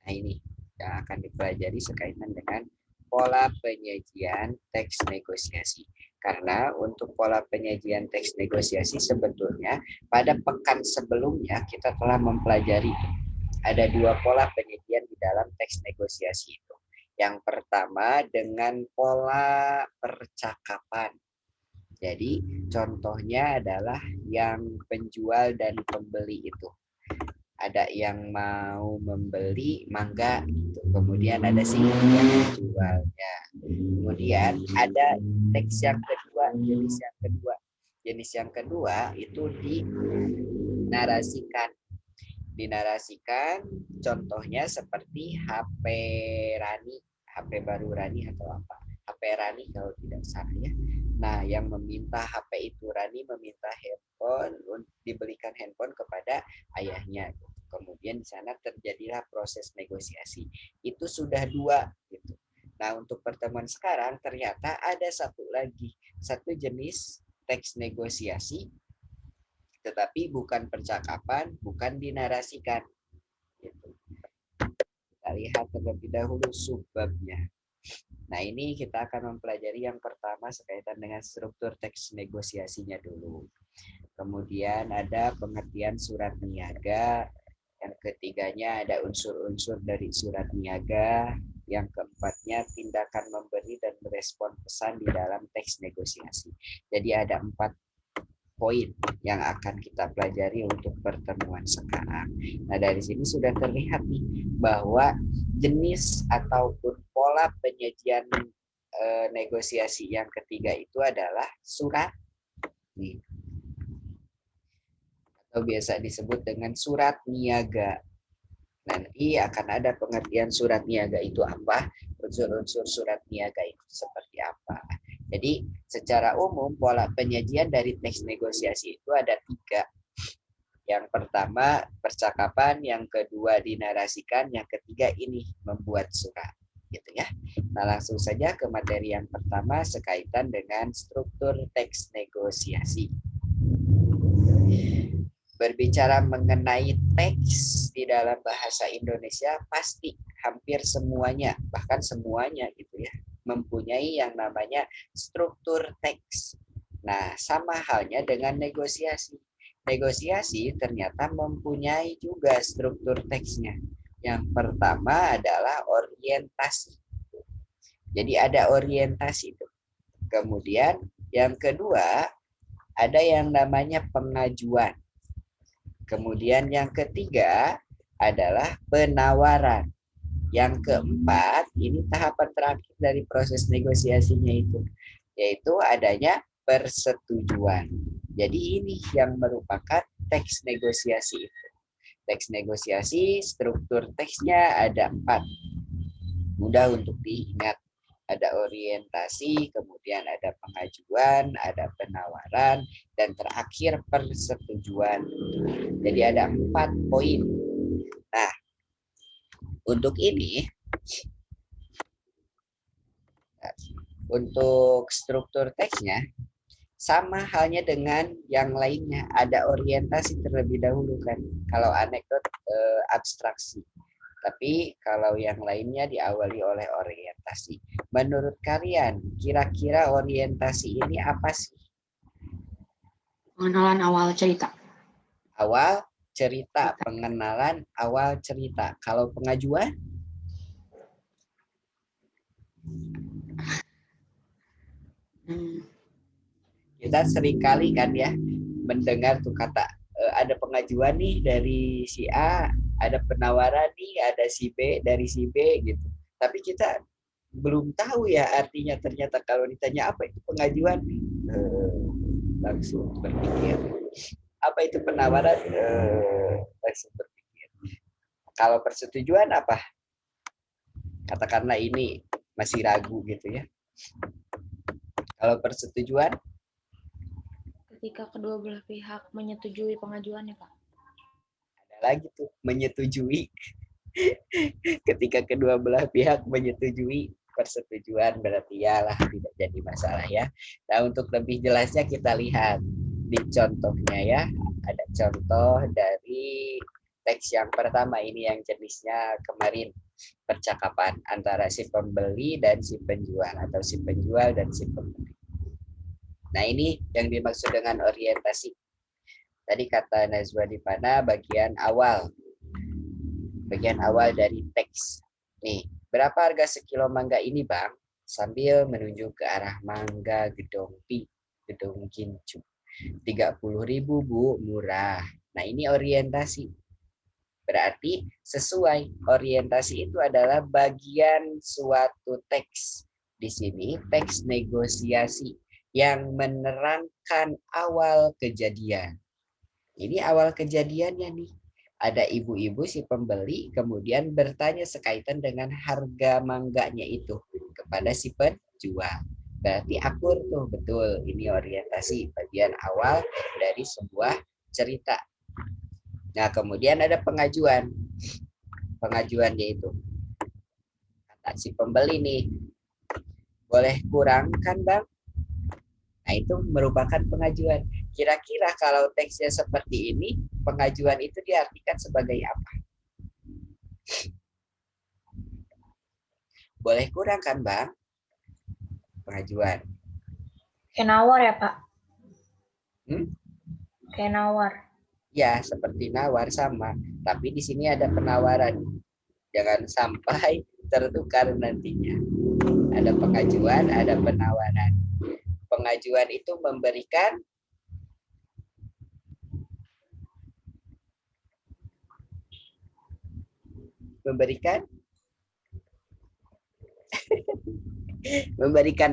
Nah ini yang akan dipelajari sekaitan dengan pola penyajian teks negosiasi. Karena untuk pola penyajian teks negosiasi sebetulnya pada pekan sebelumnya kita telah mempelajari ada dua pola penyajian di dalam teks negosiasi itu. Yang pertama dengan pola percakapan. Jadi contohnya adalah yang penjual dan pembeli itu. Ada yang mau membeli mangga gitu. Kemudian ada si yang menjualnya. Kemudian ada teks yang kedua, jenis yang kedua itu dinarasikan contohnya seperti HP Rani, HP baru Rani atau apa, HP Rani kalau tidak salah ya. Nah, yang meminta HP itu Rani meminta handphone, dibelikan handphone kepada ayahnya. Kemudian di sana terjadilah proses negosiasi. Itu sudah dua gitu. Nah, untuk pertemuan sekarang ternyata ada satu jenis teks negosiasi, tetapi bukan percakapan, bukan dinarasikan. Gitu. Kita lihat terlebih dahulu subbabnya. Nah, ini kita akan mempelajari yang pertama sekaitan dengan struktur teks negosiasinya dulu. Kemudian ada pengertian surat niaga. Yang ketiganya ada unsur-unsur dari surat niaga. Yang keempatnya tindakan memberi dan merespon pesan di dalam teks negosiasi. Jadi ada 4 poin yang akan kita pelajari untuk pertemuan sekarang. Nah, dari sini sudah terlihat nih bahwa jenis ataupun pola penyajian negosiasi yang ketiga itu adalah surat nih, atau biasa disebut dengan surat niaga. Nanti akan ada pengertian surat niaga itu apa, unsur-unsur surat niaga itu seperti apa. Jadi secara umum pola penyajian dari teks negosiasi itu ada 3. Yang pertama percakapan, yang kedua dinarasikan, yang ketiga ini membuat surat. Gitu ya. Nah, langsung saja ke materi yang pertama sekaitan dengan struktur teks negosiasi. Berbicara mengenai teks di dalam bahasa Indonesia pasti hampir semuanya, bahkan semuanya gitu ya, mempunyai yang namanya struktur teks. Nah, sama halnya dengan negosiasi. Negosiasi ternyata mempunyai juga struktur teksnya. Yang pertama adalah orientasi. Jadi ada orientasi itu. Kemudian yang kedua ada yang namanya pengajuan. Kemudian yang ketiga adalah penawaran. Yang keempat, ini tahapan terakhir dari proses negosiasinya itu, yaitu adanya persetujuan. Jadi ini yang merupakan teks negosiasi itu. Teks negosiasi, struktur teksnya ada 4. Mudah untuk diingat. Ada orientasi, kemudian ada pengajuan, ada penawaran, dan terakhir persetujuan. Jadi ada 4 poin. Nah, untuk ini, untuk struktur teksnya, sama halnya dengan yang lainnya. Ada orientasi terlebih dahulu kan. Kalau anekdot abstraksi. Tapi kalau yang lainnya diawali oleh orientasi. Menurut kalian, kira-kira orientasi ini apa sih? Pengenalan awal cerita. Awal cerita, pengenalan awal cerita. Kalau pengajuan? Kita seringkali kan ya mendengar tuh kata ada pengajuan nih dari si A, ada penawaran nih, ada si B dari si B gitu. Tapi kita belum tahu ya artinya, ternyata kalau ditanya apa itu pengajuan, langsung berpikir. Apa itu penawaran, langsung berpikir. Kalau persetujuan apa? Katakanlah ini masih ragu gitu ya. Kalau persetujuan? Ketika kedua belah pihak menyetujui pengajuannya, Pak. Ada lagi tuh, menyetujui. Ketika kedua belah pihak menyetujui persetujuan, berarti yalah tidak jadi masalah ya. Nah, untuk lebih jelasnya kita lihat di contohnya ya. Ada contoh dari teks yang pertama ini yang jenisnya kemarin percakapan antara si pembeli dan si penjual atau si penjual dan si pembeli. Nah, ini yang dimaksud dengan orientasi. Tadi kata Najwa Dipana bagian awal. Bagian awal dari teks. Nih, berapa harga sekilo mangga ini, Bang? Sambil menunjuk ke arah mangga Gedong Pi, Gedong Gincu. 30.000, Bu, murah. Nah, ini orientasi. Berarti sesuai. Orientasi itu adalah bagian suatu teks. Di sini teks negosiasi yang menerangkan awal kejadian. Ini awal kejadiannya nih. Ada ibu-ibu si pembeli kemudian bertanya sekaitan dengan harga mangganya itu kepada si penjual. Berarti akur tuh, betul. Ini orientasi bagian awal dari sebuah cerita. Nah, kemudian ada pengajuan. Pengajuannya itu. Kata si pembeli nih, boleh kurangkan, Bang? Nah, itu merupakan pengajuan. Kira-kira kalau teksnya seperti ini, pengajuan itu diartikan sebagai apa? Boleh kurang kan, Bang? Pengajuan. Kayak nawar ya, Pak? Hmm? Kayak nawar. Ya, seperti nawar sama. Tapi di sini ada penawaran. Jangan sampai tertukar nantinya. Ada pengajuan, ada penawaran. Pengajuan itu memberikan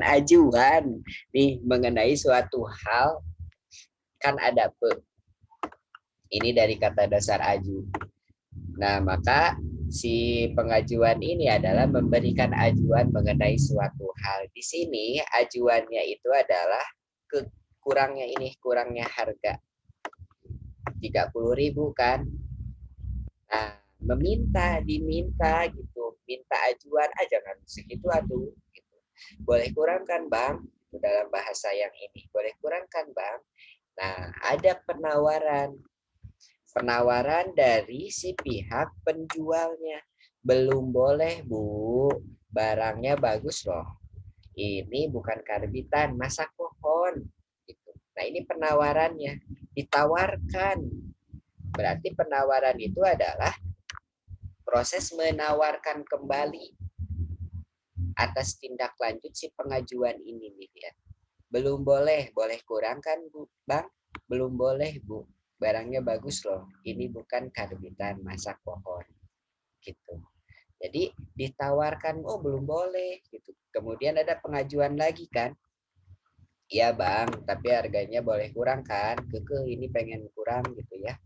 ajuan nih mengenai suatu hal, kan ada ini dari kata dasar aju. Nah, maka si pengajuan ini adalah memberikan ajuan mengenai suatu hal. Di sini ajuannya itu adalah kurangnya harga 30.000 kan. Nah, diminta gitu, minta ajuan aja kan segitu atuh gitu. Boleh kurangkan, Bang? Itu dalam bahasa yang ini. Boleh kurangkan, Bang? Nah, ada penawaran dari si pihak penjualnya. Belum boleh, Bu. Barangnya bagus loh. Ini bukan karbitan, masak pohon. Gitu. Nah, ini penawarannya. Ditawarkan. Berarti penawaran itu adalah proses menawarkan kembali atas tindak lanjut si pengajuan ini nih ya. Belum boleh, boleh kurangkan, Bu, Bang? Belum boleh, Bu. Barangnya bagus loh. Ini bukan karbitan, masak pohon. Gitu. Jadi ditawarkan, oh belum boleh gitu. Kemudian ada pengajuan lagi kan. Iya, Bang, tapi harganya boleh kurang kan? Ini pengen kurang gitu ya.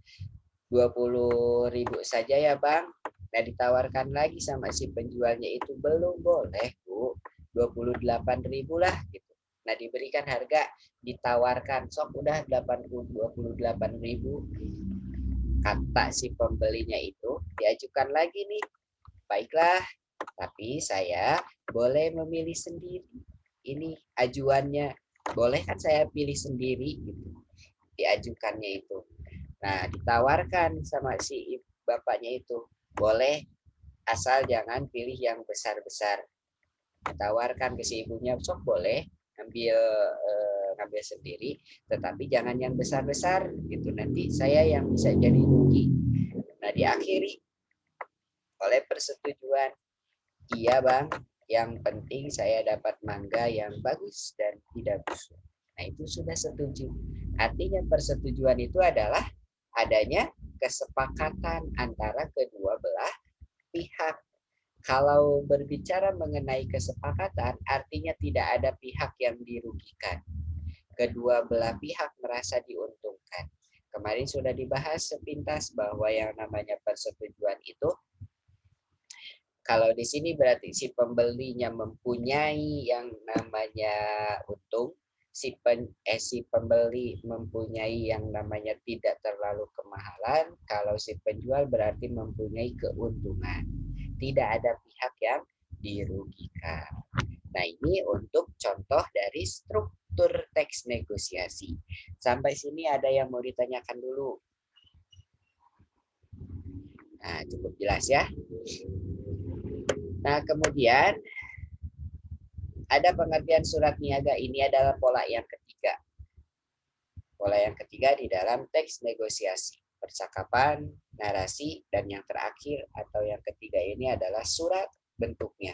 20.000 saja ya, Bang. Nah, ditawarkan lagi sama si penjualnya itu belum boleh, Bu. 28.000 lah gitu. Nah, diberikan harga, ditawarkan sok udah 28.000. Kata si pembelinya itu diajukan lagi nih. Baiklah, tapi saya boleh memilih sendiri. Ini ajuannya. Boleh kan saya pilih sendiri gitu. Diajukannya itu. Nah, ditawarkan sama si bapaknya itu. Boleh, asal jangan pilih yang besar-besar. Ditawarkan ke si ibunya, sok boleh ngambil sendiri, tetapi jangan yang besar-besar gitu. Nanti saya yang bisa jadi rugi. Nah, diakhiri oleh persetujuan. Iya, Bang. Yang penting saya dapat mangga yang bagus dan tidak busuk. Nah, itu sudah setuju. Artinya persetujuan itu adalah adanya kesepakatan antara kedua belah pihak. Kalau berbicara mengenai kesepakatan, artinya tidak ada pihak yang dirugikan. Kedua belah pihak merasa diuntungkan. Kemarin sudah dibahas sepintas bahwa yang namanya persetujuan itu, kalau di sini berarti si pembelinya mempunyai yang namanya untung, si pembeli mempunyai yang namanya tidak terlalu kemahalan, kalau si penjual berarti mempunyai keuntungan. Tidak ada pihak yang dirugikan. Nah, ini untuk contoh dari struktur teks negosiasi. Sampai sini ada yang mau ditanyakan dulu? Nah, cukup jelas ya. Nah, kemudian ada pengertian surat niaga, ini adalah pola yang ketiga. Pola yang ketiga di dalam teks negosiasi, percakapan, narasi, dan yang terakhir atau yang ketiga ini adalah surat bentuknya.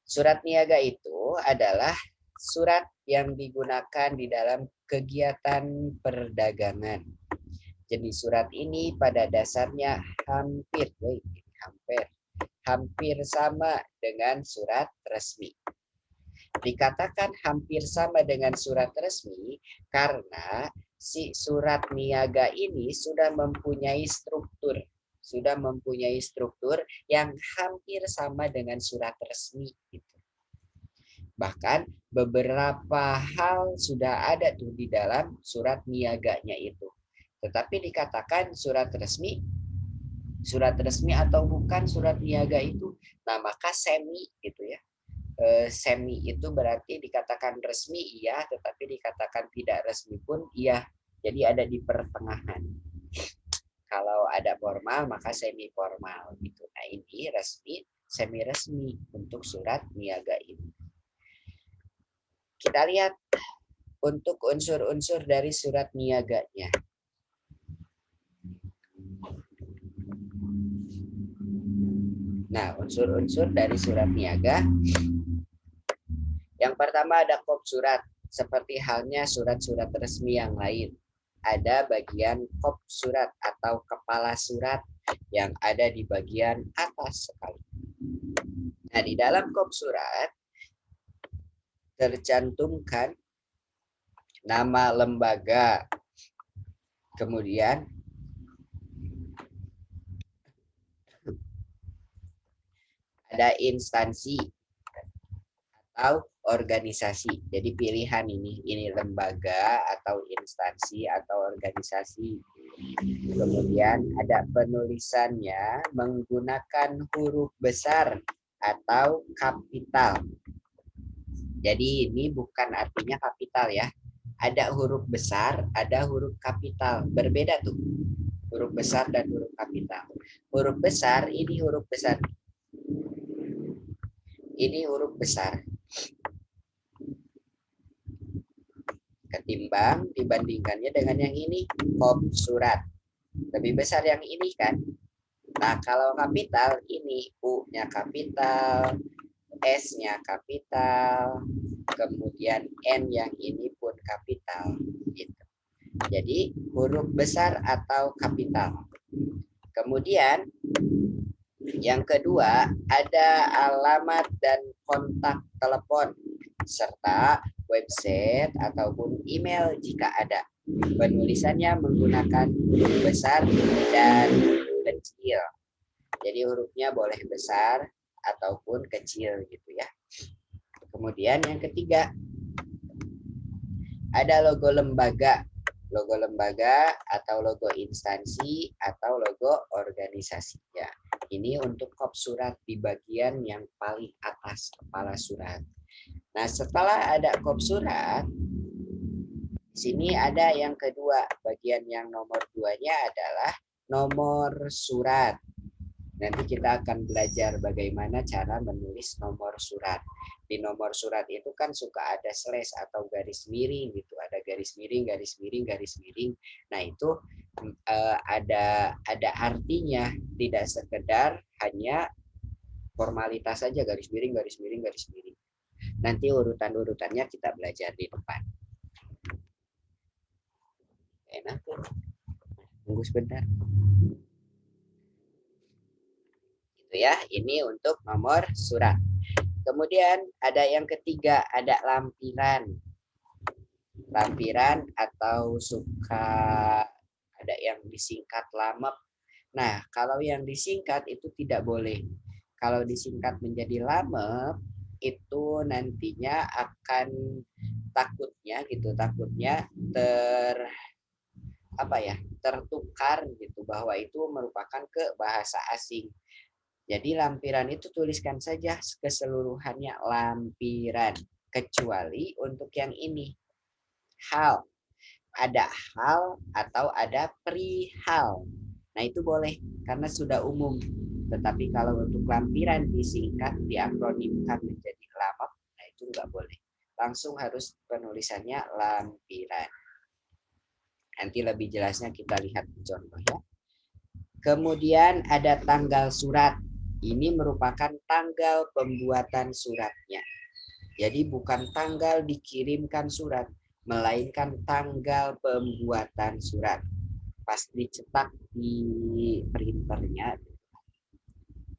Surat niaga itu adalah surat yang digunakan di dalam kegiatan perdagangan. Jenis surat ini pada dasarnya hampir sama dengan surat resmi. Dikatakan hampir sama dengan surat resmi karena si surat niaga ini sudah mempunyai struktur yang hampir sama dengan surat resmi gitu. Bahkan beberapa hal sudah ada tuh di dalam surat niaganya itu. Tetapi dikatakan surat resmi atau bukan surat niaga itu, nah maka semi gitu ya. Semi itu berarti dikatakan resmi iya, tetapi dikatakan tidak resmi pun iya. Jadi ada di pertengahan. Kalau ada formal maka semi formal gitu. Nah ini resmi, semi resmi untuk surat niaga ini. Kita lihat untuk unsur-unsur dari surat niaganya. Nah, unsur-unsur dari surat niaga. Yang pertama ada kop surat, seperti halnya surat-surat resmi yang lain. Ada bagian kop surat atau kepala surat yang ada di bagian atas sekali. Nah, di dalam kop surat tercantumkan nama lembaga, kemudian ada instansi atau organisasi. Jadi pilihan ini lembaga atau instansi atau organisasi. Kemudian ada penulisannya menggunakan huruf besar atau kapital. Jadi ini bukan artinya kapital ya. Ada huruf besar, ada huruf kapital. Berbeda tuh. Huruf besar dan huruf kapital. Huruf besar, ini huruf besar. Ini huruf besar. Ketimbang dibandingkannya dengan yang ini, kop surat. Lebih besar yang ini kan. Nah, kalau kapital, ini U-nya kapital, S-nya kapital, kemudian N yang ini pun kapital. Gitu. Jadi, huruf besar atau kapital. Kemudian, yang kedua, ada alamat dan kontak telepon, serta website ataupun email jika ada. Penulisannya menggunakan huruf besar dan kecil. Jadi hurufnya boleh besar ataupun kecil gitu ya. Kemudian yang ketiga, ada logo lembaga. Logo lembaga atau logo instansi atau logo organisasinya. Ini untuk kop surat di bagian yang paling atas kepala surat. Nah, setelah ada kop surat, di sini ada yang kedua, bagian yang nomor 2-nya adalah nomor surat. Nanti kita akan belajar bagaimana cara menulis nomor surat. Di nomor surat itu kan suka ada slash atau garis miring gitu, ada garis miring, garis miring, garis miring. Nah, itu ada artinya, tidak sekedar hanya formalitas saja garis miring, garis miring, garis miring. Nanti urutan-urutannya kita belajar di depan. Enak. Tunggu sebentar. Gitu ya, ini untuk nomor surat. Kemudian ada yang ketiga, ada lampiran. Lampiran atau suka ada yang disingkat lamep. Nah, kalau yang disingkat itu tidak boleh. Kalau disingkat menjadi lamep, itu nantinya akan takutnya tertukar gitu, bahwa itu merupakan ke bahasa asing. Jadi lampiran itu tuliskan saja keseluruhannya lampiran, kecuali untuk yang ini hal. Ada hal atau ada perihal. Nah itu boleh karena sudah umum. Tetapi kalau untuk lampiran disingkat, diakronimkan menjadi lamap, nah itu nggak boleh. Langsung harus penulisannya lampiran. Nanti lebih jelasnya kita lihat contoh ya. Kemudian ada tanggal surat. Ini merupakan tanggal pembuatan suratnya. Jadi bukan tanggal dikirimkan surat, melainkan tanggal pembuatan surat. Pas dicetak di printernya.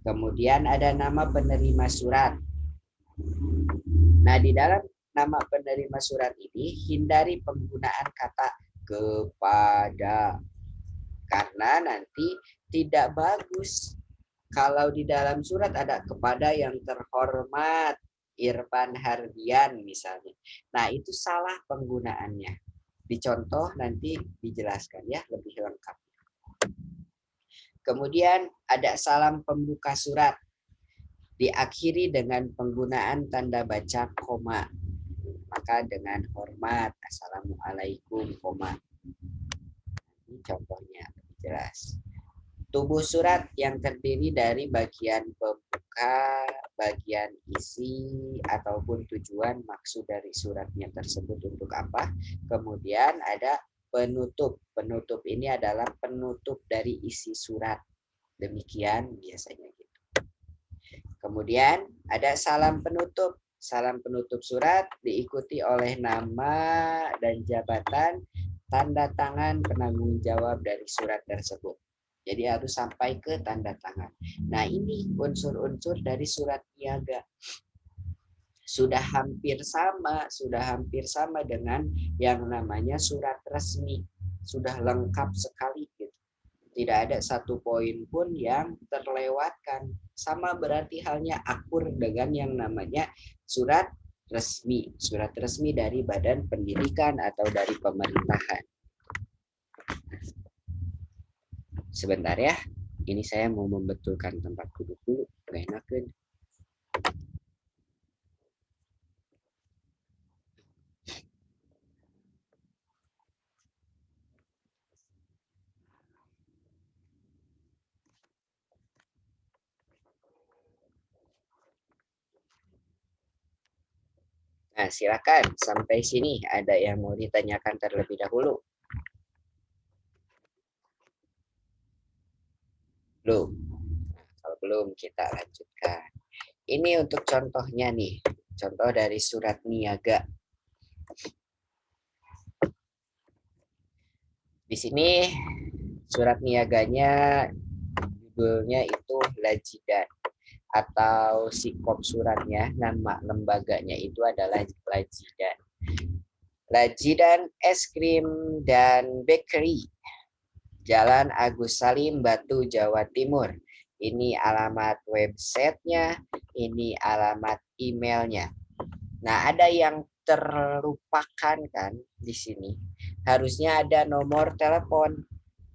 Kemudian ada nama penerima surat. Nah, di dalam nama penerima surat ini hindari penggunaan kata kepada. Karena nanti tidak bagus kalau di dalam surat ada kepada yang terhormat Irfan Hardian misalnya. Nah, itu salah penggunaannya. Dicontoh nanti dijelaskan ya lebih lengkap. Kemudian ada salam pembuka surat. Diakhiri dengan penggunaan tanda baca koma. Maka dengan hormat, assalamualaikum, koma. Ini contohnya lebih jelas. Tubuh surat yang terdiri dari bagian pembuka, bagian isi, ataupun tujuan maksud dari suratnya tersebut untuk apa. Kemudian ada penutup. Penutup ini adalah penutup dari isi surat. Demikian biasanya gitu. Kemudian ada salam penutup. Salam penutup surat diikuti oleh nama dan jabatan, tanda tangan penanggung jawab dari surat tersebut. Jadi harus sampai ke tanda tangan. Nah ini unsur-unsur dari surat niaga. Sudah hampir sama dengan yang namanya surat resmi. Sudah lengkap sekali gitu. Tidak ada satu poin pun yang terlewatkan. Sama berarti halnya akur dengan yang namanya surat resmi. Surat resmi dari badan pendidikan atau dari pemerintahan. Sebentar ya. Ini saya mau membetulkan tempat duduk dulu. Gak enak kan? Nah, silakan. Sampai sini ada yang mau ditanyakan terlebih dahulu? Belum. Nah, kalau belum, kita lanjutkan. Ini untuk contohnya nih. Contoh dari surat niaga. Di sini surat niaganya judulnya itu Lajidan. Atau sikop suratnya, nama lembaganya itu adalah Lajidan. Lajidan Es Krim dan Bakery. Jalan Agus Salim, Batu, Jawa Timur. Ini alamat websitenya, ini alamat emailnya. Nah, ada yang terlupakan kan di sini. Harusnya ada nomor telepon,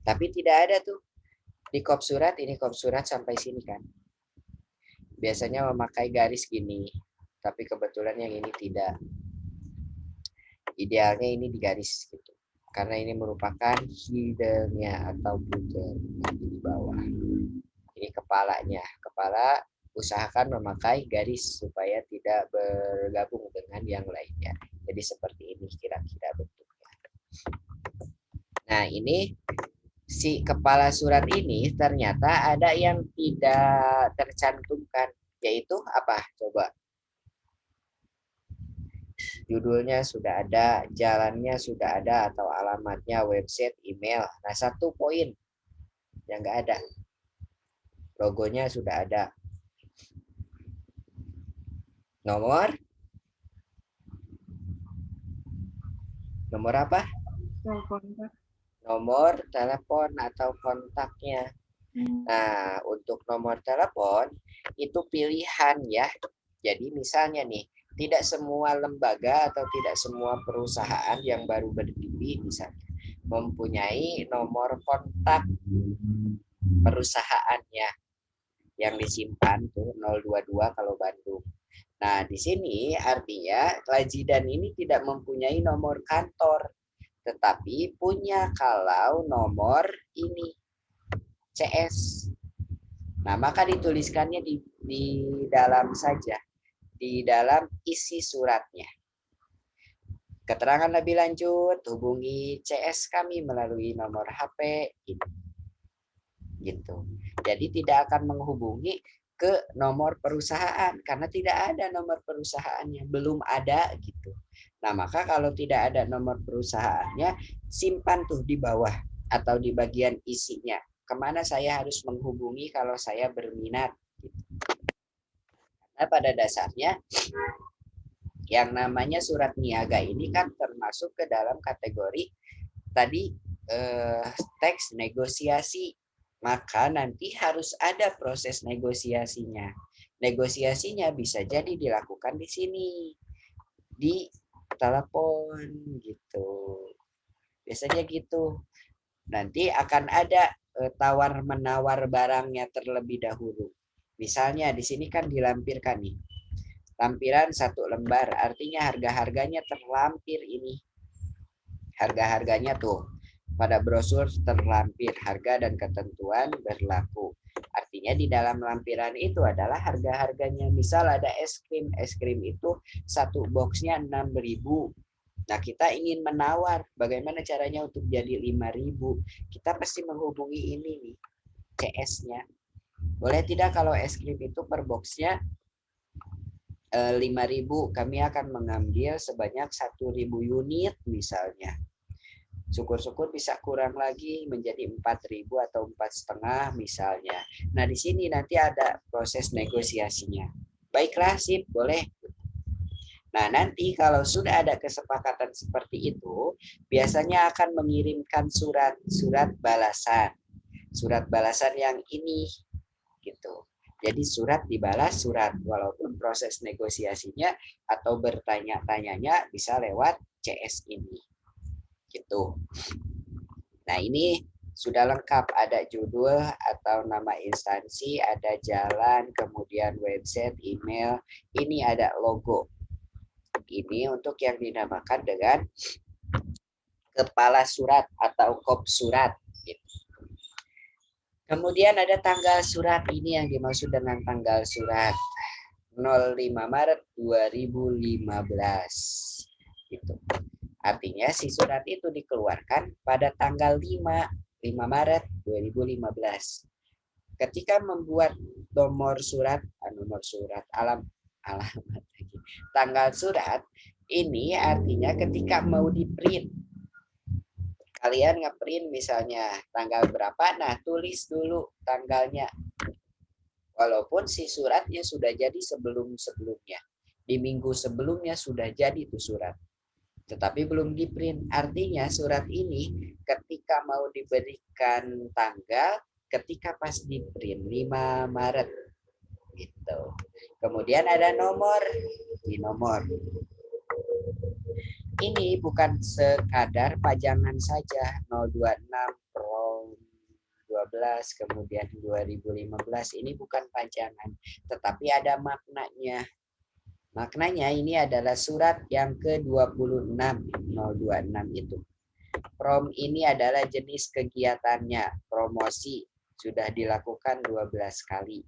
tapi tidak ada tuh. Di kop surat, ini kop surat sampai sini kan. Biasanya memakai garis gini, tapi kebetulan yang ini tidak. Idealnya ini digaris gitu. Karena ini merupakan headernya atau footer di bawah. Ini kepalanya. Kepala usahakan memakai garis supaya tidak bergabung dengan yang lainnya. Jadi seperti ini kira-kira bentuknya. Nah ini si kepala surat ini ternyata ada yang tidak tercantumkan. Yaitu apa? Coba. Judulnya sudah ada, jalannya sudah ada, atau alamatnya, website, email. Nah, satu poin yang nggak ada. Logonya sudah ada. Nomor? Nomor apa? Nomor telepon atau kontaknya. Nah, untuk nomor telepon, itu pilihan ya. Jadi misalnya nih, tidak semua lembaga atau tidak semua perusahaan yang baru berdiri misalnya mempunyai nomor kontak perusahaannya yang disimpan tuh 022 kalau Bandung. Nah, di sini artinya Lajidan ini tidak mempunyai nomor kantor, tetapi punya kalau nomor ini. CS. Nah, maka dituliskannya di dalam saja, di dalam isi suratnya. Keterangan lebih lanjut, hubungi CS kami melalui nomor HP ini. Gitu. Jadi tidak akan menghubungi ke nomor perusahaan karena tidak ada nomor perusahaannya, belum ada gitu. Nah, maka kalau tidak ada nomor perusahaannya, simpan tuh di bawah atau di bagian isinya. Kemana saya harus menghubungi kalau saya berminat? Gitu. Nah, pada dasarnya yang namanya surat niaga ini kan termasuk ke dalam kategori tadi teks negosiasi. Maka nanti harus ada proses negosiasinya. Negosiasinya bisa jadi dilakukan di sini, di telepon gitu. Biasanya gitu. Nanti akan ada tawar-menawar barangnya terlebih dahulu. Misalnya di sini kan dilampirkan nih. Lampiran 1 lembar, artinya harga-harganya terlampir ini. Harga-harganya tuh pada brosur terlampir, harga dan ketentuan berlaku. Artinya di dalam lampiran itu adalah harga-harganya. Misal ada es krim itu 1 boxnya 6.000. Nah, kita ingin menawar bagaimana caranya untuk jadi 5.000. Kita pasti menghubungi ini nih, CS-nya. Boleh tidak kalau es krim itu per boxnya 5.000, kami akan mengambil sebanyak 1.000 unit misalnya. Syukur-syukur bisa kurang lagi menjadi 4.000 atau 4,5 misalnya. Nah, di sini nanti ada proses negosiasinya. Baiklah, sip, boleh. Nah, nanti kalau sudah ada kesepakatan seperti itu, biasanya akan mengirimkan surat balasan. Surat balasan yang ini gitu. Jadi surat dibalas surat, walaupun proses negosiasinya atau bertanya-tanyanya bisa lewat CS ini. Gitu. Nah, ini sudah lengkap, ada judul atau nama instansi, ada jalan, kemudian website, email, ini ada logo. Ini untuk yang dinamakan dengan kepala surat atau kop surat. Kemudian ada tanggal surat, ini yang dimaksud dengan tanggal surat. 05 Maret 2015. Gitu. Artinya si surat itu dikeluarkan pada tanggal 5 Maret 2015. Ketika membuat nomor surat, alamat lagi. Tanggal surat ini artinya ketika mau di-print. Kalian nge-print misalnya tanggal berapa, nah tulis dulu tanggalnya. Walaupun si suratnya sudah jadi sebelum-sebelumnya. Di minggu sebelumnya sudah jadi itu surat. Tetapi belum di-print. Artinya surat ini ketika mau diberikan tanggal, ketika pas di-print 5 Maret. Gitu. Kemudian ada nomor. Di nomor. Ini bukan sekadar pajangan saja. 026 Pro 12 kemudian 2015 ini bukan pajangan, tetapi ada maknanya. Maknanya ini adalah surat yang ke-26, 026 itu. Prom ini adalah jenis kegiatannya, promosi, sudah dilakukan 12 kali.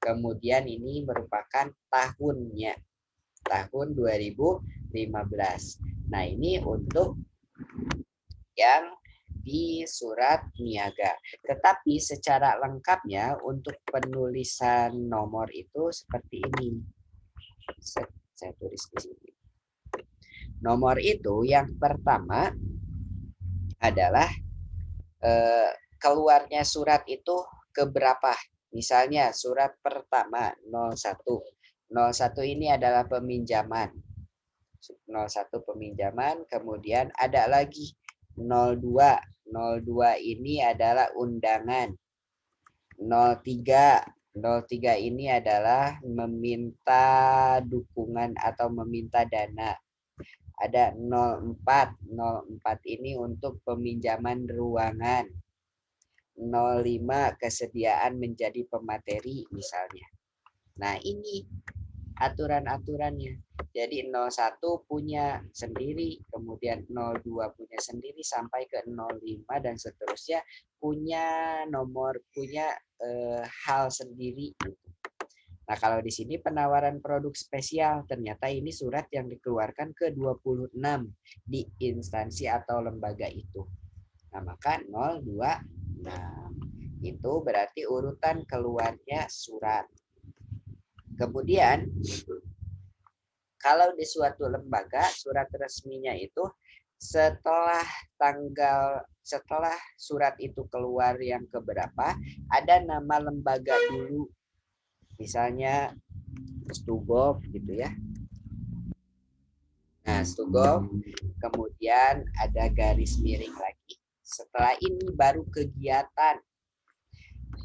Kemudian ini merupakan tahunnya, tahun 2015. Nah, ini untuk yang di surat niaga. Tetapi secara lengkapnya untuk penulisan nomor itu seperti ini. Saya tulis di sini. Nomor itu yang pertama adalah keluarnya surat itu keberapa. Misalnya surat pertama 01. 01 ini adalah peminjaman. 01 peminjaman, kemudian ada lagi 02. 02 ini adalah undangan. 03. 03 ini adalah meminta dukungan atau meminta dana. Ada 04. 04 ini untuk peminjaman ruangan. 05 kesediaan menjadi pemateri misalnya. Nah, ini aturan-aturannya. Jadi 01 punya sendiri, kemudian 02 punya sendiri, sampai ke 05 dan seterusnya punya nomor, punya hal sendiri. Nah, kalau di sini penawaran produk spesial, ternyata ini surat yang dikeluarkan ke 26 di instansi atau lembaga itu. Nah, maka 026 itu berarti urutan keluarnya surat. Kemudian, kalau di suatu lembaga, surat resminya itu setelah surat itu keluar yang keberapa, ada nama lembaga dulu. Misalnya Stugov gitu ya. Nah, Stugov, kemudian ada garis miring lagi. Setelah ini baru kegiatan.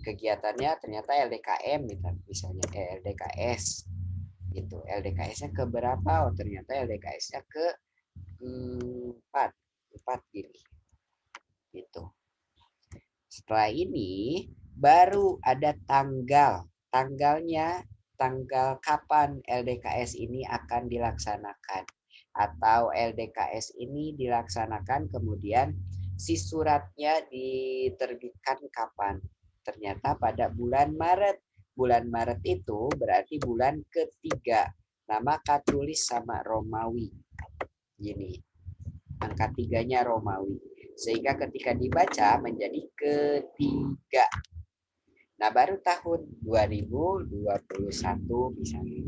Kegiatannya ternyata LDKM misalnya LDKS gitu. LDKS-nya ke berapa? Oh, ternyata LDKS-nya ke 4 gini. Gitu. Setelah ini baru ada tanggalnya, tanggal kapan LDKS ini akan dilaksanakan, atau LDKS ini dilaksanakan kemudian si suratnya diterbitkan kapan. Ternyata pada bulan Maret. Bulan Maret itu berarti bulan ketiga. Nah, maka tulis sama Romawi. Gini, angka 3-nya Romawi. Sehingga ketika dibaca menjadi ketiga. Nah, baru tahun 2021 misalnya.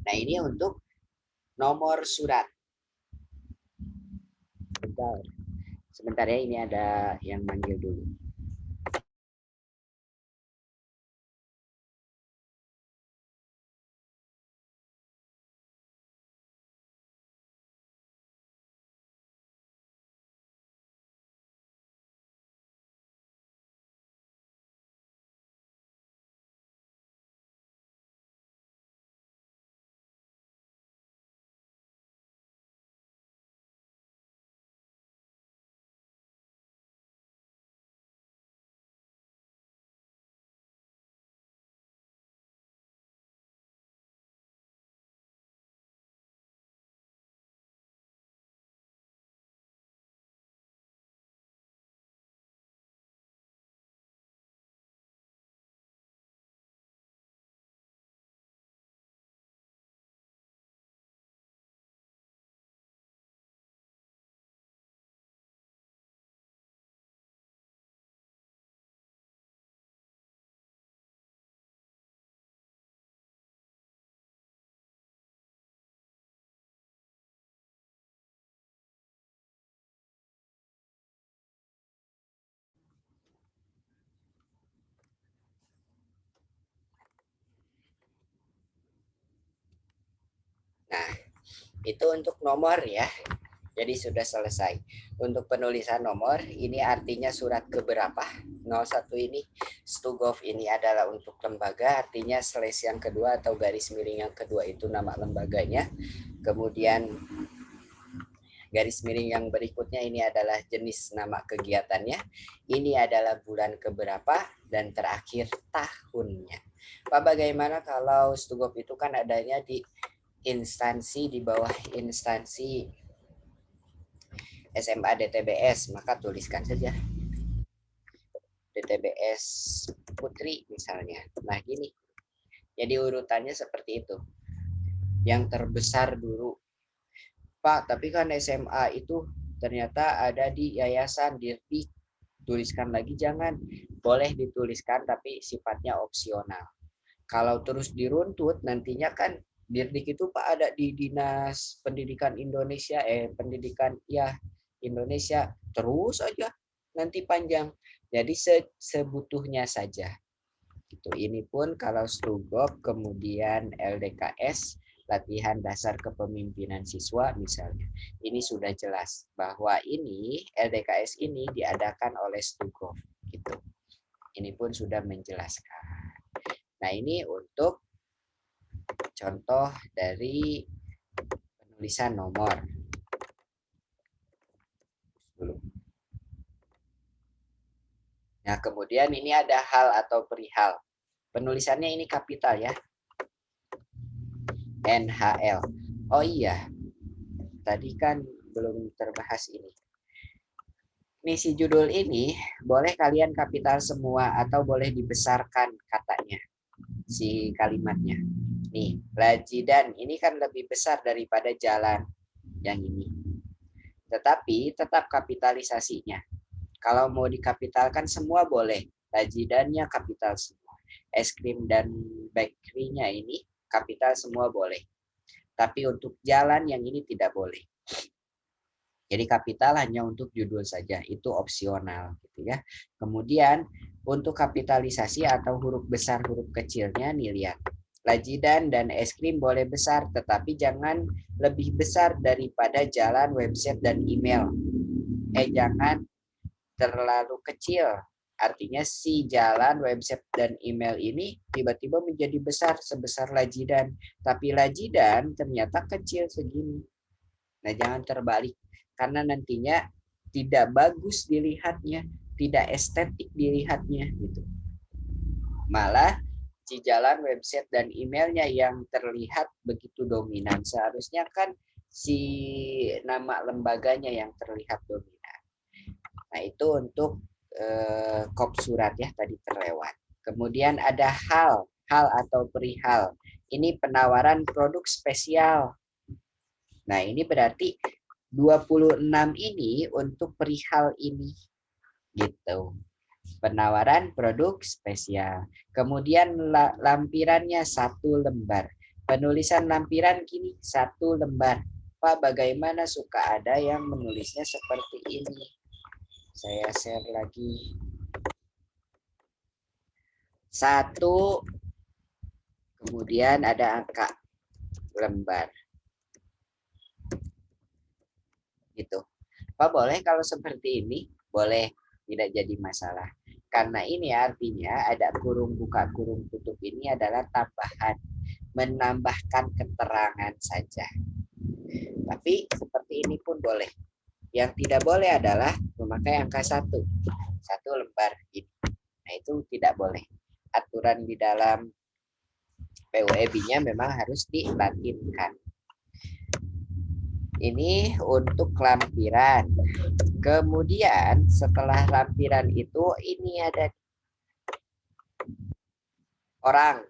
Nah, ini untuk nomor surat. Sebentar ya, ini ada yang manggil dulu. Nah, itu untuk nomor ya. Jadi sudah selesai. Untuk penulisan nomor, ini artinya surat keberapa? 01 ini, Stugov ini adalah untuk lembaga, artinya slash yang kedua atau garis miring yang kedua itu nama lembaganya. Kemudian garis miring yang berikutnya ini adalah jenis nama kegiatannya. Ini adalah bulan keberapa dan terakhir tahunnya. Pak, bagaimana kalau Stugov itu kan adanya di instansi, di bawah instansi SMA DTBS, maka tuliskan saja DTBS Putri misalnya. Nah, gini. Jadi urutannya seperti itu. Yang terbesar dulu. Pak, tapi kan SMA itu ternyata ada di yayasan Dirdik. Tuliskan lagi jangan. Boleh dituliskan tapi sifatnya opsional. Kalau terus diruntut nantinya kan Dirdik itu Pak ada di Dinas Pendidikan Indonesia, pendidikan ya Indonesia, terus aja nanti panjang. Jadi sebutuhnya saja. Gitu. Ini pun kalau Stugov, kemudian LDKS, latihan dasar kepemimpinan siswa misalnya. Ini sudah jelas bahwa ini LDKS ini diadakan oleh Stugov. Gitu. Ini pun sudah menjelaskan. Nah, ini untuk contoh dari penulisan nomor. Nah, kemudian ini ada hal atau perihal. Penulisannya ini kapital ya. NHL. Oh iya, tadi kan belum terbahas ini. Misi judul ini boleh kalian kapital semua atau boleh dibesarkan katanya, si kalimatnya. Nih, Lajidan ini kan lebih besar daripada jalan yang ini. Tetapi tetap kapitalisasinya. Kalau mau dikapitalkan semua boleh. Lajidannya kapital semua. Es krim dan bakery-nya ini kapital semua boleh. Tapi untuk jalan yang ini tidak boleh. Jadi kapital hanya untuk judul saja, itu opsional gitu ya. Kemudian untuk kapitalisasi atau huruf besar huruf kecilnya nih lihat. Lajidan dan es krim boleh besar, tetapi jangan lebih besar daripada jalan, website, dan email. Jangan terlalu kecil. Artinya si jalan, website, dan email ini tiba-tiba menjadi besar sebesar lajidan. Tapi lajidan ternyata kecil segini. Nah, jangan terbalik. Karena nantinya tidak bagus dilihatnya, tidak estetik dilihatnya gitu. Malah si jalan, website, dan emailnya yang terlihat begitu dominan. Seharusnya kan si nama lembaganya yang terlihat dominan. Nah, itu untuk kop surat ya, tadi terlewat. Kemudian ada hal atau perihal. Ini penawaran produk spesial. Nah, ini berarti 26 ini untuk perihal ini gitu. Penawaran produk spesial. Kemudian lampirannya 1 lembar. Penulisan lampiran kini 1 lembar. Pak, bagaimana suka ada yang menulisnya seperti ini? Saya share lagi. 1, kemudian ada angka lembar. Gitu. Pak, boleh kalau seperti ini? Boleh, tidak jadi masalah. Karena ini artinya ada kurung buka kurung tutup ini adalah tambahan, menambahkan keterangan saja. Tapi seperti ini pun boleh. Yang tidak boleh adalah memakai angka 1 lembar ini. Nah, itu tidak boleh. Aturan di dalam PUEB-nya memang harus dilatinkan. Ini untuk lampiran. Kemudian setelah lampiran itu ini ada orang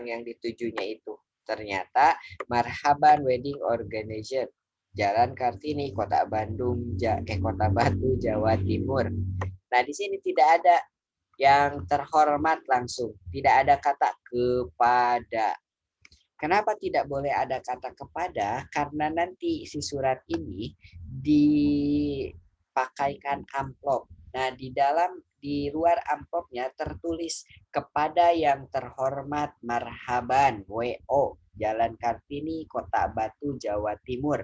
yang ditujunya itu. Ternyata Marhaban Wedding Organization, Jalan Kartini, Kota Bandung, Kota Batu, Jawa Timur. Nah, di sini tidak ada yang terhormat langsung, tidak ada kata kepada. Kenapa tidak boleh ada kata kepada? Karena nanti si surat ini dipakaikan amplop. Nah, di luar amplopnya tertulis kepada yang terhormat Marhaban WO Jalan Kartini, Kota Batu, Jawa Timur.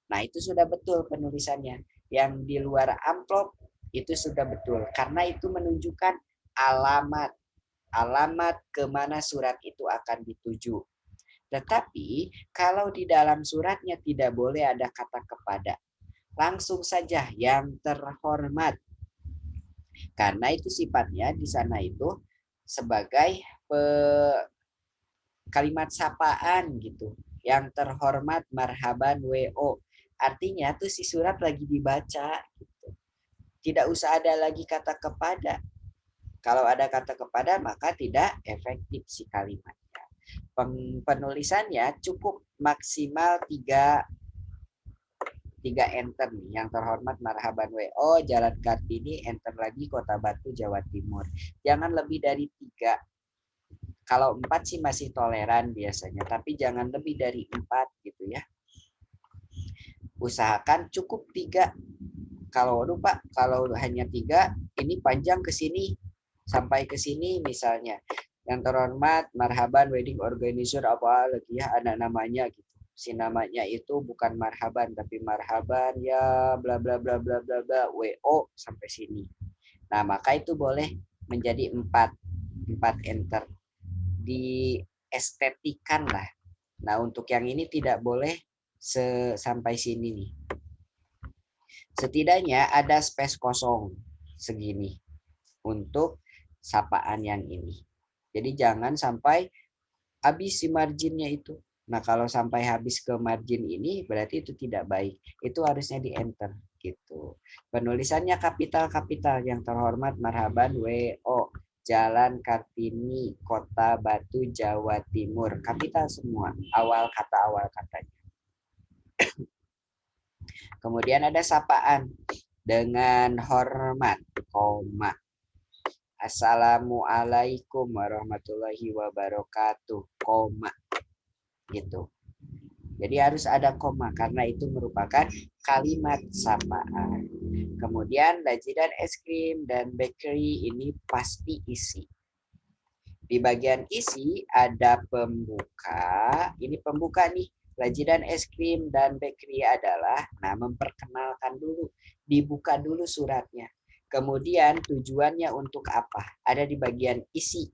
Nah, itu sudah betul penulisannya. Yang di luar amplop itu sudah betul karena itu menunjukkan alamat kemana surat itu akan dituju. Tetapi kalau di dalam suratnya tidak boleh ada kata kepada. Langsung saja yang terhormat. Karena itu sifatnya di sana itu sebagai kalimat sapaan gitu. Yang terhormat Marhaban WO. Artinya tuh si surat lagi dibaca gitu. Tidak usah ada lagi kata kepada. Kalau ada kata kepada maka tidak efektif si kalimat. Penulisannya cukup maksimal 3 enter nih. Yang terhormat Marhaban WO Jalan Kartini, enter lagi Kota Batu, Jawa Timur. Jangan lebih dari 3. Kalau 4 sih masih toleran biasanya, tapi jangan lebih dari 4 gitu ya. Usahakan cukup 3. Kalau lupa, kalau hanya 3, ini panjang ke sini sampai ke sini misalnya. Yang terhormat Marhaban Wedding Organizer apa lagi ya ada namanya gitu. Si namanya itu bukan Marhaban tapi Marhaban ya bla bla bla bla bla bla WO sampai sini. Nah, maka itu boleh menjadi 4 enter. Diestetikan lah. Nah, untuk yang ini tidak boleh sampai sini nih. Setidaknya ada space kosong segini untuk sapaan yang ini. Jadi jangan sampai habis si marginnya itu. Nah, kalau sampai habis ke margin ini berarti itu tidak baik. Itu harusnya di enter gitu. Penulisannya kapital yang terhormat marhaban WO. Jalan Kartini, Kota Batu, Jawa Timur. Kapital semua, awal katanya. Kemudian ada sapaan dengan hormat, koma. Assalamualaikum warahmatullahi wabarakatuh, koma. Gitu. Jadi harus ada koma karena itu merupakan kalimat sapaan. Kemudian lajidan es krim dan bakery ini pasti isi. Di bagian isi ada pembuka. Ini pembuka nih. Lajidan es krim dan bakery adalah, nah, memperkenalkan dulu. Dibuka dulu suratnya. Kemudian tujuannya untuk apa? Ada di bagian isi.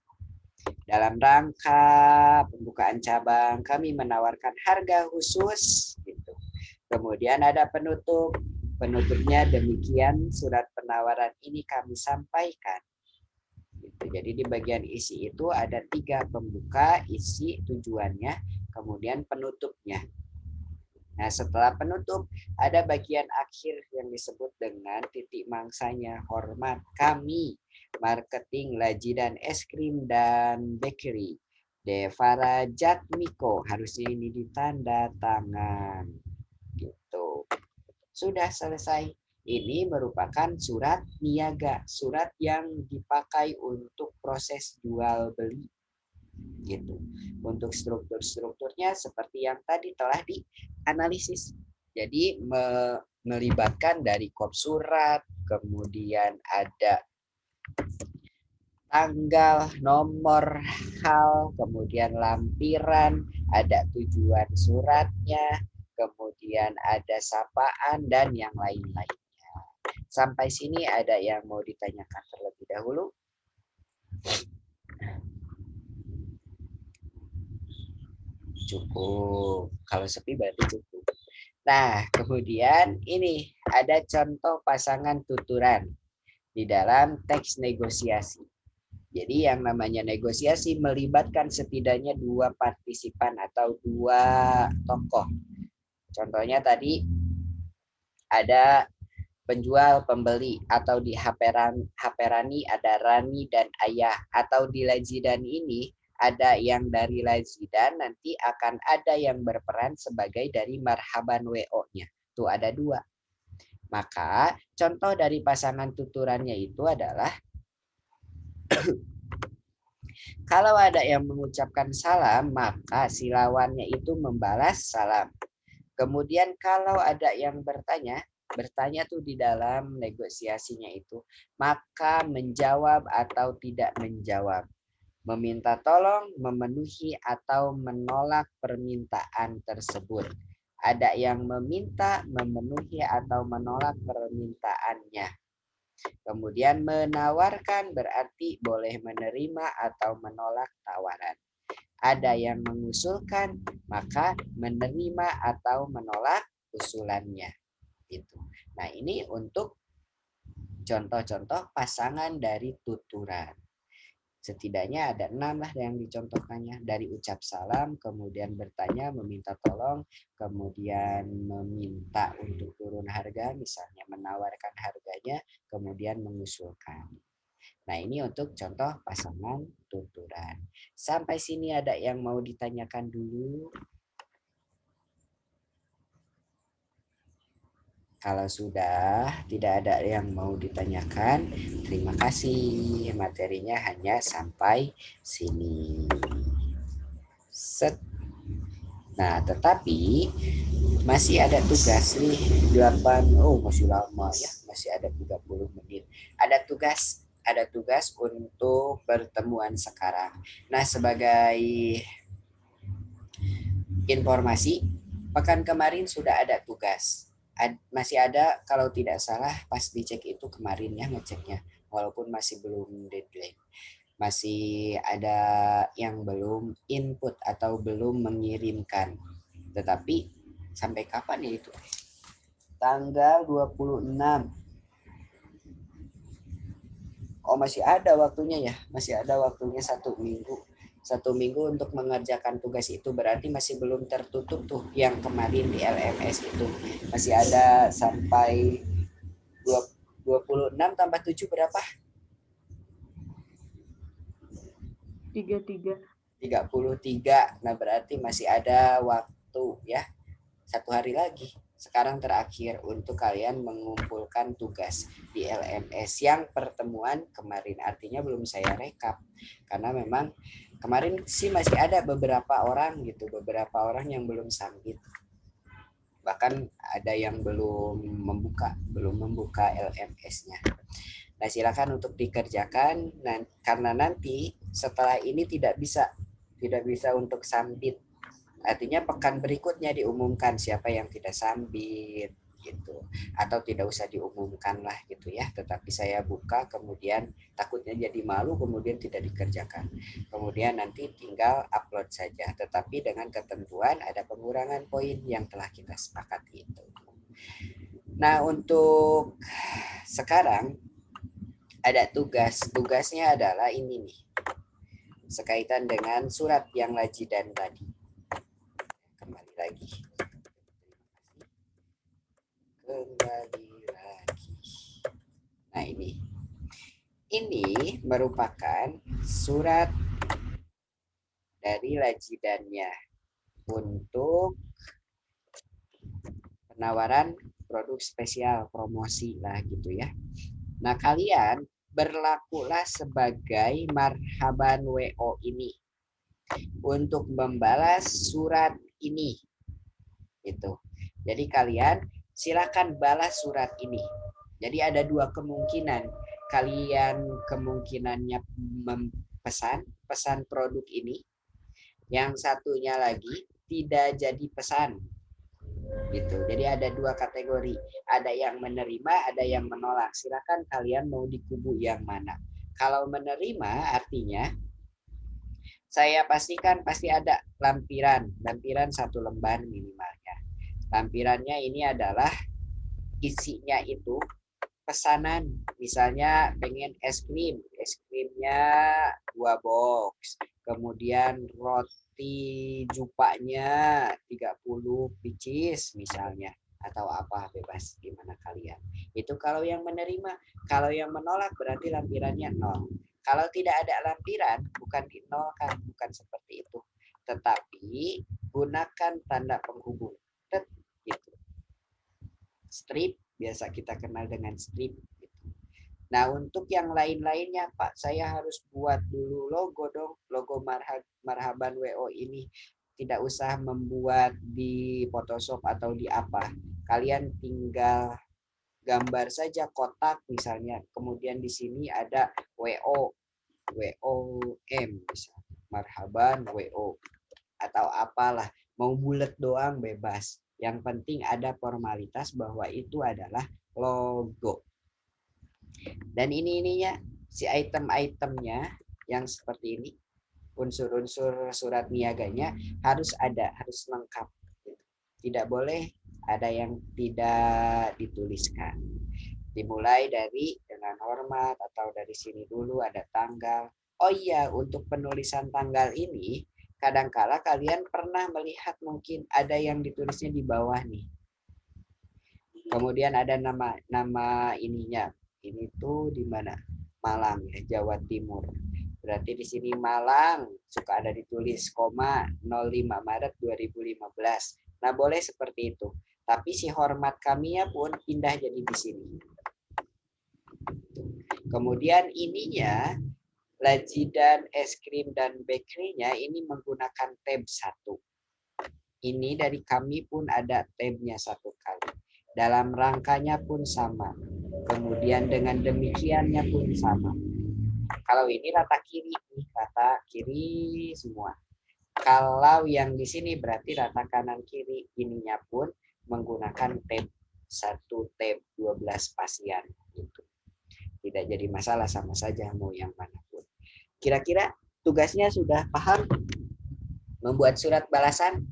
Dalam rangka pembukaan cabang, kami menawarkan harga khusus. Gitu. Kemudian ada penutup. Penutupnya demikian, surat penawaran ini kami sampaikan. Gitu. Jadi di bagian isi itu ada 3, pembuka, isi, tujuannya, kemudian penutupnya. Nah, setelah penutup, ada bagian akhir yang disebut dengan titik mangsanya, hormat kami, marketing lajidan es krim dan bakery. Devara Jatmiko, harusnya ini ditanda tangan. Gitu. Sudah selesai. Ini merupakan surat niaga, surat yang dipakai untuk proses jual beli. Gitu. Untuk strukturnya seperti yang tadi telah dianalisis. Jadi melibatkan dari kop surat, kemudian ada tanggal, nomor hal, kemudian lampiran, ada tujuan suratnya, kemudian ada sapaan dan yang lain-lainnya. Sampai sini ada yang mau ditanyakan terlebih dahulu? Cukup. Kalau sepi berarti cukup. Nah, kemudian ini ada contoh pasangan tuturan di dalam teks negosiasi. Jadi yang namanya negosiasi melibatkan setidaknya 2 partisipan atau 2 tokoh. Contohnya tadi ada penjual pembeli, atau di HP Rani ada Rani dan Ayah, atau di Lajidan ini ada yang dari Lajidan, nanti akan ada yang berperan sebagai dari marhaban WO-nya. Tuh ada 2. Maka contoh dari pasangan tuturannya itu adalah kalau ada yang mengucapkan salam, maka si lawannya itu membalas salam. Kemudian kalau ada yang bertanya tuh di dalam negosiasinya itu, maka menjawab atau tidak menjawab. Meminta tolong, memenuhi atau menolak permintaan tersebut. Ada yang meminta, memenuhi atau menolak permintaannya. Kemudian menawarkan berarti boleh menerima atau menolak tawaran. Ada yang mengusulkan, maka menerima atau menolak usulannya. Gitu. Nah, ini untuk contoh-contoh pasangan dari tuturan. Setidaknya ada 6 lah yang dicontohkannya. Dari ucap salam, kemudian bertanya, meminta tolong, kemudian meminta untuk turun harga, misalnya menawarkan harganya, kemudian mengusulkan. Nah, ini untuk contoh pasangan tuturan. Sampai sini ada yang mau ditanyakan dulu? Kalau sudah tidak ada yang mau ditanyakan, terima kasih. Materinya hanya sampai sini. Set. Nah, tetapi masih ada tugas nih 8. Oh, masih lama ya. Masih ada 30 menit. Ada tugas untuk pertemuan sekarang. Nah, sebagai informasi, pekan kemarin sudah ada tugas. Masih ada, kalau tidak salah pas dicek itu kemarin ya ngeceknya, walaupun masih belum deadline. Masih ada yang belum input atau belum mengirimkan. Tetapi sampai kapan ya itu? Tanggal 26. Oh, masih ada waktunya ya, masih ada waktunya 1 minggu. 1 minggu untuk mengerjakan tugas itu, berarti masih belum tertutup tuh yang kemarin di LMS itu. Masih ada sampai 26 tambah 7 berapa? 33. 33. Nah, berarti masih ada waktu ya. 1 hari lagi. Sekarang terakhir untuk kalian mengumpulkan tugas di LMS yang pertemuan kemarin. Artinya belum saya rekap. Karena memang kemarin sih masih ada beberapa orang gitu. Beberapa orang yang belum submit. Bahkan ada yang belum membuka LMS-nya. Nah, silakan untuk dikerjakan. Nah, karena nanti setelah ini tidak bisa untuk submit. Artinya pekan berikutnya diumumkan siapa yang tidak submit gitu. Atau tidak usah diumumkan lah gitu ya. Tetapi saya buka, kemudian takutnya jadi malu, kemudian tidak dikerjakan. Kemudian nanti tinggal upload saja. Tetapi dengan ketentuan ada pengurangan poin yang telah kita sepakati itu. Nah, untuk sekarang ada tugasnya adalah ini nih, sekaitan dengan surat yang lajidan tadi. Kembali lagi, nah ini merupakan surat dari lajidannya untuk penawaran produk spesial promosi lah gitu ya. Nah, kalian berlakulah sebagai marhaban WO ini untuk membalas surat ini. Gitu. Jadi kalian silakan balas surat ini. Jadi ada 2 kemungkinan. Kalian kemungkinannya pesan produk ini. Yang satunya lagi tidak jadi pesan. Gitu. Jadi ada 2 kategori. Ada yang menerima, ada yang menolak. Silakan kalian mau di kubu yang mana. Kalau menerima artinya saya pastikan pasti ada lampiran 1 lembar minimalnya. Lampirannya ini adalah isinya itu pesanan. Misalnya pengen es krimnya 2 box. Kemudian roti jupanya 30 pieces misalnya. Atau apa, bebas gimana kalian. Itu kalau yang menerima. Kalau yang menolak berarti lampirannya 0. Kalau tidak ada lampiran, bukan dinolkan, bukan seperti itu. Tetapi gunakan tanda penghubung. Gitu. Strip, biasa kita kenal dengan strip. Nah, untuk yang lain-lainnya, Pak, saya harus buat dulu logo dong, logo Marhaban WO ini. Tidak usah membuat di Photoshop atau di apa. Kalian tinggal gambar saja kotak misalnya. Kemudian di sini ada WO, WOM, misalnya. Marhaban WO. Atau apalah. Mau bulat doang bebas. Yang penting ada formalitas bahwa itu adalah logo. Dan ininya si item-itemnya yang seperti ini, unsur-unsur surat niaganya harus ada, harus lengkap. Tidak boleh ada yang tidak dituliskan. Dimulai dari dengan hormat atau dari sini dulu ada tanggal. Oh iya, untuk penulisan tanggal ini kadangkala kalian pernah melihat mungkin ada yang ditulisnya di bawah nih. Kemudian ada nama ininya. Ini tuh di mana? Malang ya, Jawa Timur. Berarti di sini Malang suka ada ditulis koma 05 Maret 2015. Nah, boleh seperti itu. Tapi si hormat kaminya pun pindah jadi di sini. Kemudian ininya lajidan es krim dan bakery-nya ini menggunakan tab 1. Ini dari kami pun ada tabnya 1 kali. Dalam rangkanya pun sama. Kemudian dengan demikiannya pun sama. Kalau ini rata kiri semua. Kalau yang di sini berarti rata kanan kiri, ininya pun menggunakan tab 1, tab 12 spasian gitu. Tidak jadi masalah, sama saja mau yang manapun. Kira-kira tugasnya sudah paham? Membuat surat balasan?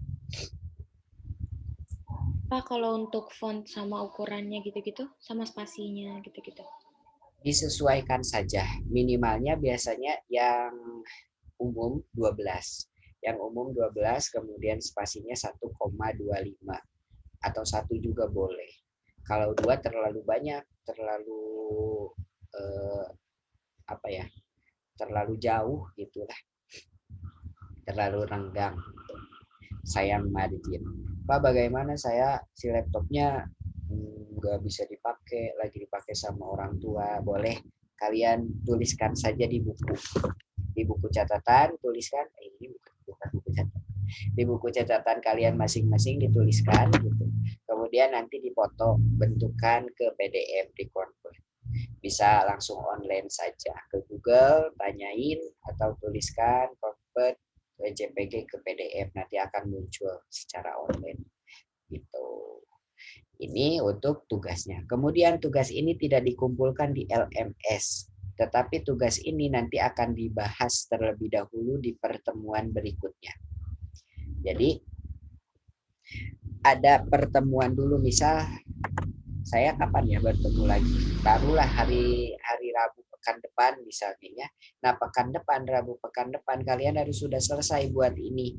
Pak, kalau untuk font sama ukurannya gitu-gitu, sama spasinya gitu-gitu. Disesuaikan saja. Minimalnya biasanya yang umum 12. Yang umum 12 kemudian spasinya 1,25 atau 1 juga boleh. Kalau 2 terlalu banyak, terlalu apa ya? Terlalu jauh gitulah. Terlalu renggang. Sayang margin. Pak, bagaimana saya si laptopnya nggak bisa dipakai, lagi dipakai sama orang tua? Boleh kalian tuliskan saja di buku catatan, tuliskan ini bukan buku catatan. Di buku catatan kalian masing-masing dituliskan gitu. Kemudian nanti dipoto, bentukan ke PDF di convert. Bisa langsung online saja ke Google, tanyain atau tuliskan convert ke JPG ke PDF, nanti akan muncul secara online gitu. Ini untuk tugasnya. Kemudian tugas ini tidak dikumpulkan di LMS, tetapi tugas ini nanti akan dibahas terlebih dahulu di pertemuan berikutnya. Jadi ada pertemuan dulu, misal saya kapan ya bertemu lagi? Barulah hari Rabu pekan depan misalnya. Nah, pekan depan, Rabu pekan depan kalian harus sudah selesai buat ini.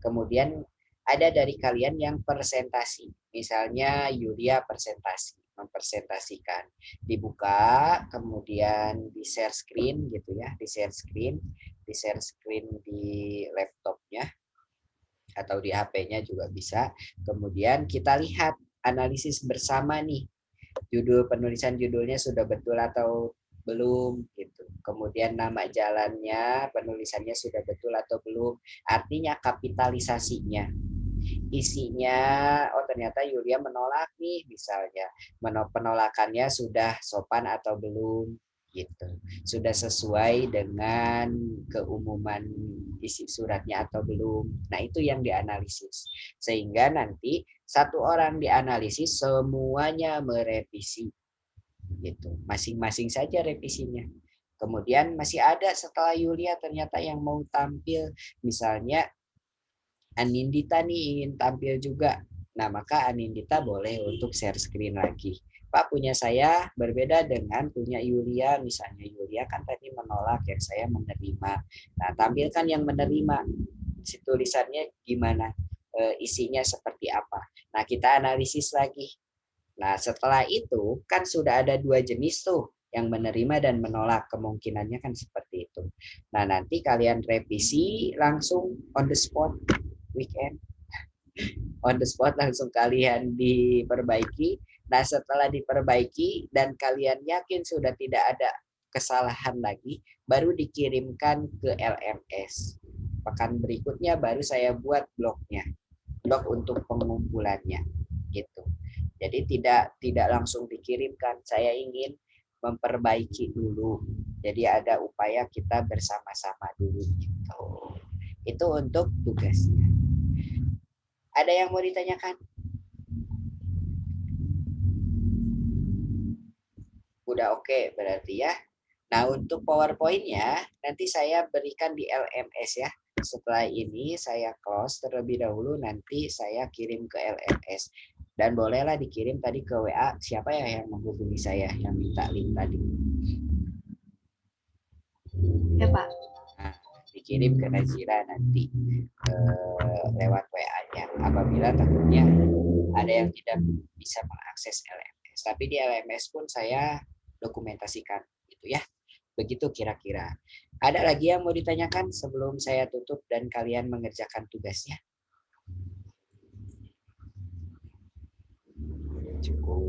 Kemudian ada dari kalian yang presentasi. Misalnya Yulia presentasi, mempresentasikan. Dibuka, kemudian di share screen gitu ya, di share screen di laptopnya atau di HP-nya juga bisa. Kemudian kita lihat analisis bersama nih. Penulisan judulnya sudah betul atau belum gitu. Kemudian nama jalannya, penulisannya sudah betul atau belum. Artinya kapitalisasinya. Isinya, oh ternyata Yulia menolak nih misalnya. Penolakannya sudah sopan atau belum gitu. Sudah sesuai dengan keumuman isi suratnya atau belum. Nah, itu yang dianalisis. Sehingga nanti satu orang dianalisis semuanya merevisi gitu. Masing-masing saja revisinya. Kemudian masih ada setelah Yulia ternyata yang mau tampil, misalnya Anindita nih ingin tampil juga. Nah, maka Anindita boleh untuk share screen lagi. Pak, punya saya berbeda dengan punya Yulia. Misalnya Yulia kan tadi menolak, yang saya menerima. Nah, tampilkan yang menerima. Si tulisannya gimana? Isinya seperti apa? Nah, kita analisis lagi. Nah, setelah itu kan sudah ada 2 jenis tuh, yang menerima dan menolak. Kemungkinannya kan seperti itu. Nah, nanti kalian revisi langsung on the spot weekend. On the spot langsung kalian diperbaiki. Nah, setelah diperbaiki dan kalian yakin sudah tidak ada kesalahan lagi, baru dikirimkan ke LMS. Pekan berikutnya baru saya buat blognya. Blog untuk pengumpulannya gitu. Jadi tidak langsung dikirimkan. Saya ingin memperbaiki dulu. Jadi ada upaya kita bersama-sama dulu gitu. Itu untuk tugasnya. Ada yang mau ditanyakan? Udah oke berarti ya. Nah, untuk PowerPoint-nya nanti saya berikan di LMS ya. Setelah ini saya close terlebih dahulu, nanti saya kirim ke LMS. Dan bolehlah dikirim tadi ke WA. Siapa ya yang menghubungi saya yang minta link tadi? Ya, Pak. Nah, dikirim ke Nazira nanti lewat WA-nya. Apabila takutnya ada yang tidak bisa mengakses LMS. Tapi di LMS pun saya dokumentasikan gitu ya. Begitu kira-kira. Ada lagi yang mau ditanyakan sebelum saya tutup dan kalian mengerjakan tugasnya? Cukup.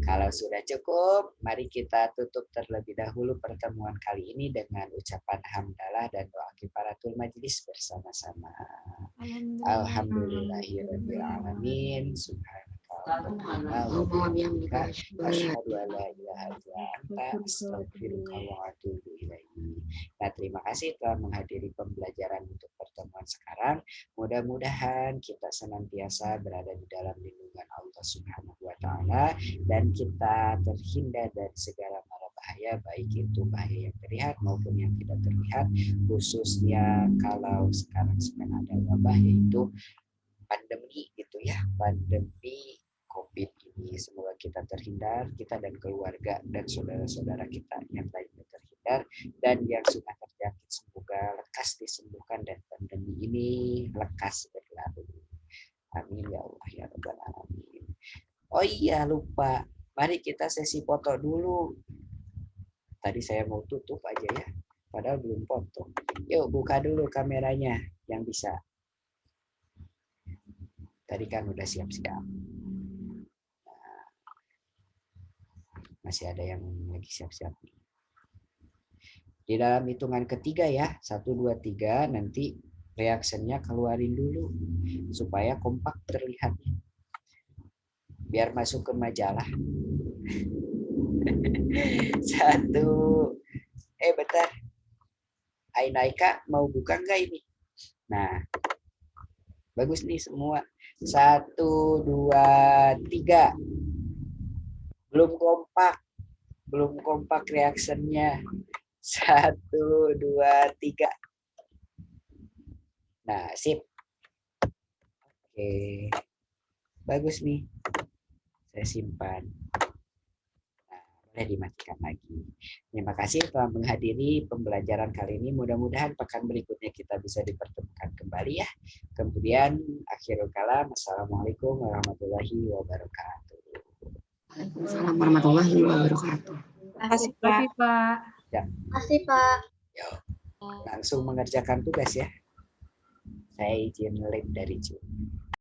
Kalau sudah cukup, mari kita tutup terlebih dahulu pertemuan kali ini dengan ucapan hamdalah dan doa kifaratul majlis bersama-sama. Alhamdulillahirabbil alamin. Subhanakallahumma wa bihamdika asyhadu an la ilaha illa anta astaghfiruka wa atubu ilaik. Nah, terima kasih telah menghadiri pembelajaran untuk pertemuan sekarang. Mudah-mudahan kita senantiasa berada di dalam lindungan Allah Subhanahu wa taala dan kita terhindar dari segala mara bahaya, baik itu bahaya yang terlihat maupun yang tidak terlihat, khususnya kalau sekarang sedang ada wabah yaitu pandemi gitu ya, pandemi COVID ini. Semoga kita terhindar, kita dan keluarga dan saudara-saudara kita yang lainnya terhindar, dan yang sudah terjangkit semoga segera lekas disembuhkan dan pandemi ini lekas berlalu. Amin ya Allah ya Rabbal Alamin. Oh iya lupa, mari kita sesi foto dulu. Tadi saya mau tutup aja ya, padahal belum foto. Yuk buka dulu kameranya yang bisa. Tadi kan udah siap-siap. Masih ada yang lagi siap-siap. Di dalam hitungan ketiga ya, 1, 2, 3, nanti reaksinya keluarin dulu supaya kompak terlihatnya. Biar masuk ke majalah. 1, bentar. Ainaika mau buka nggak ini? Nah, bagus nih semua. 1, 2, 3. Belum kompak reaksinya. 1, 2, 3. Nah, sip. Oke. Bagus nih. Saya simpan. Nah, boleh dimatikan lagi. Terima kasih telah menghadiri pembelajaran kali ini. Mudah-mudahan pekan berikutnya kita bisa dipertemukan kembali ya. Kemudian akhirul kalam. Assalamualaikum warahmatullahi wabarakatuh. Waalaikumsalam warahmatullahi wabarakatuh. Terima kasih, Pak. Ya. Terima kasih, Pak. Yo, langsung mengerjakan tugas ya. Saya izin live dari Zoom.